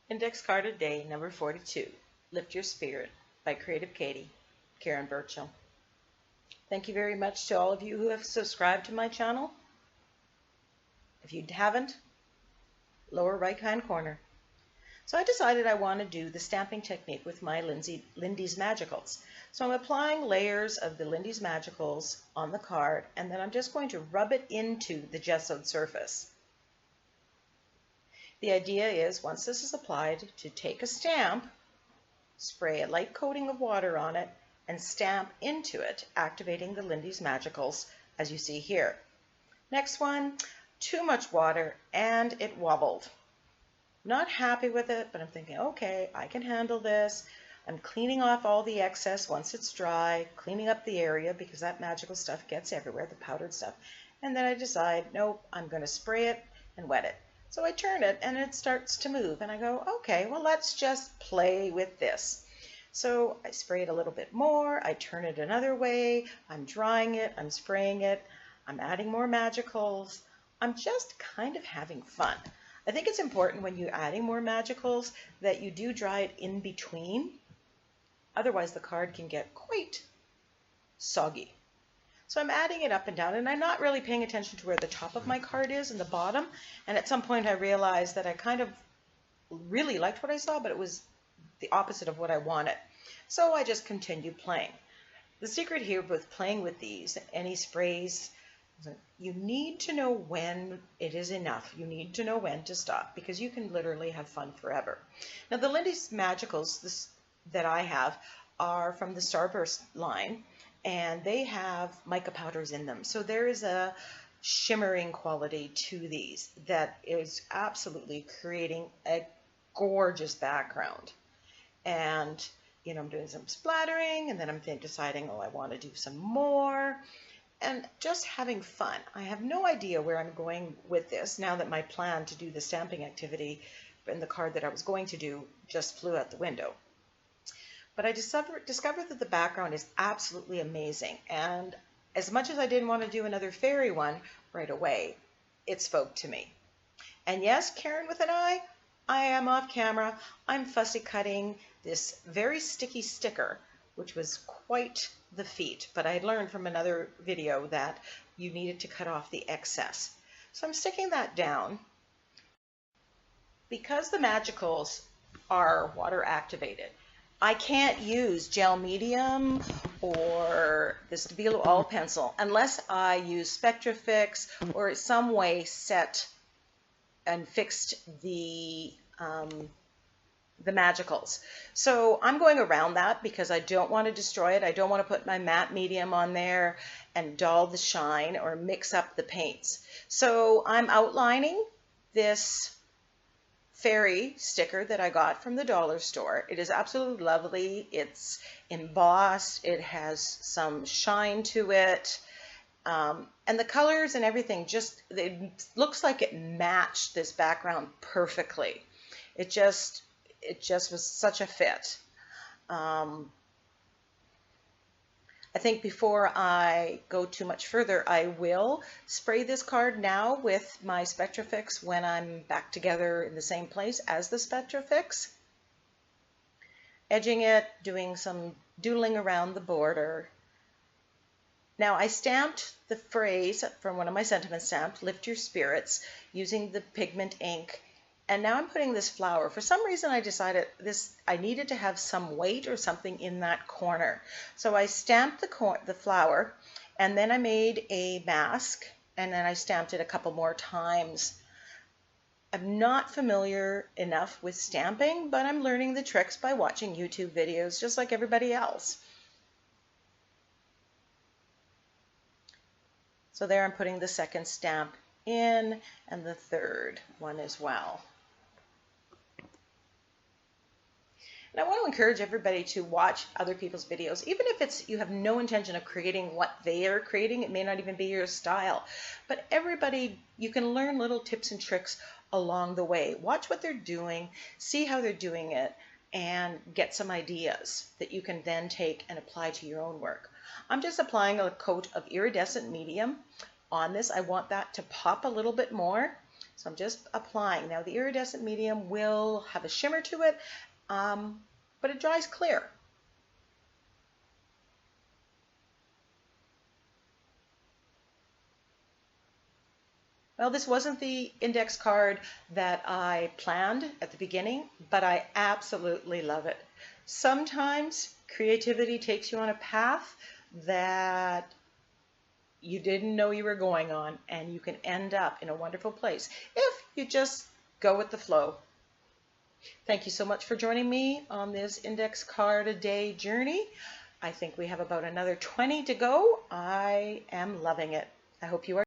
Index carded day number 42, Lift Your Spirit by Creative Katie, Karen Burchill. Thank you very much to all of you who have subscribed to my channel. If you haven't, lower right hand corner. So I decided I want to do the stamping technique with my Lindy's Magicals. So I'm applying layers of the Lindy's Magicals on the card, and then I'm just going to rub it into the gessoed surface. The idea is, once this is applied, to take a stamp, spray a light coating of water on it, and stamp into it, activating the Lindy's Magicals, as you see here. Next one, too much water, and it wobbled. Not happy with it, but I'm thinking, okay, I can handle this. I'm cleaning off all the excess once it's dry, cleaning up the area because that magical stuff gets everywhere, the powdered stuff. And then I decide, nope, I'm going to spray it and wet it. So I turn it and it starts to move, and I go, okay, well, let's just play with this. So I spray it a little bit more, I turn it another way, I'm drying it, I'm spraying it, I'm adding more magicals. I'm just kind of having fun. I think it's important when you're adding more magicals that you do dry it in between. Otherwise the card can get quite soggy. So I'm adding it up and down, and I'm not really paying attention to where the top of my card is and the bottom. And at some point I realized that I kind of really liked what I saw, but it was the opposite of what I wanted. So I just continued playing. The secret here with playing with these, any sprays, you need to know when it is enough. You need to know when to stop, because you can literally have fun forever. Now the Lindy's Magicals that I have are from the Starburst line, and they have mica powders in them. So there is a shimmering quality to these that is absolutely creating a gorgeous background. And, you know, I'm doing some splattering, and then I'm deciding, oh, I want to do some more, and just having fun. I have no idea where I'm going with this now that my plan to do the stamping activity in the card that I was going to do just flew out the window. But I discovered that the background is absolutely amazing, and as much as I didn't want to do another fairy one right away, it spoke to me. And yes, Karen with an I am off camera. I'm fussy cutting this very sticky sticker, which was quite the feat, but I learned from another video that you needed to cut off the excess. So I'm sticking that down. Because the magicals are water activated, I can't use gel medium or the Stabilo All Pencil unless I use Spectrafix or some way set and fixed the magicals. So I'm going around that because I don't want to destroy it. I don't want to put my matte medium on there and dull the shine or mix up the paints. So I'm outlining this fairy sticker that I got from the dollar store. It is absolutely lovely. It's embossed. It has some shine to it. And the colors and everything, it looks like it matched this background perfectly. It just was such a fit. I think before I go too much further, I will spray this card now with my Spectrafix when I'm back together in the same place as the Spectrafix. Edging it, doing some doodling around the border. Now I stamped the phrase from one of my sentiment stamps, Lift Your Spirits, using the pigment ink. And now I'm putting this flower. For some reason I decided I needed to have some weight or something in that corner. So I stamped the flower, and then I made a mask, and then I stamped it a couple more times. I'm not familiar enough with stamping, but I'm learning the tricks by watching YouTube videos just like everybody else. So there I'm putting the second stamp in and the third one as well. And I want to encourage everybody to watch other people's videos, even if you have no intention of creating what they are creating. It may not even be your style, but everybody, you can learn little tips and tricks along the way. Watch what they're doing, see how they're doing it, and get some ideas that you can then take and apply to your own work. I'm just applying a coat of iridescent medium on this. I want that to pop a little bit more So I'm just applying. Now the iridescent medium will have a shimmer to it, but it dries clear. Well, this wasn't the index card that I planned at the beginning, but I absolutely love it. Sometimes creativity takes you on a path that you didn't know you were going on, and you can end up in a wonderful place if you just go with the flow. Thank you so much for joining me on this index card a day journey. I think we have about another 20 to go. I am loving it. I hope you are.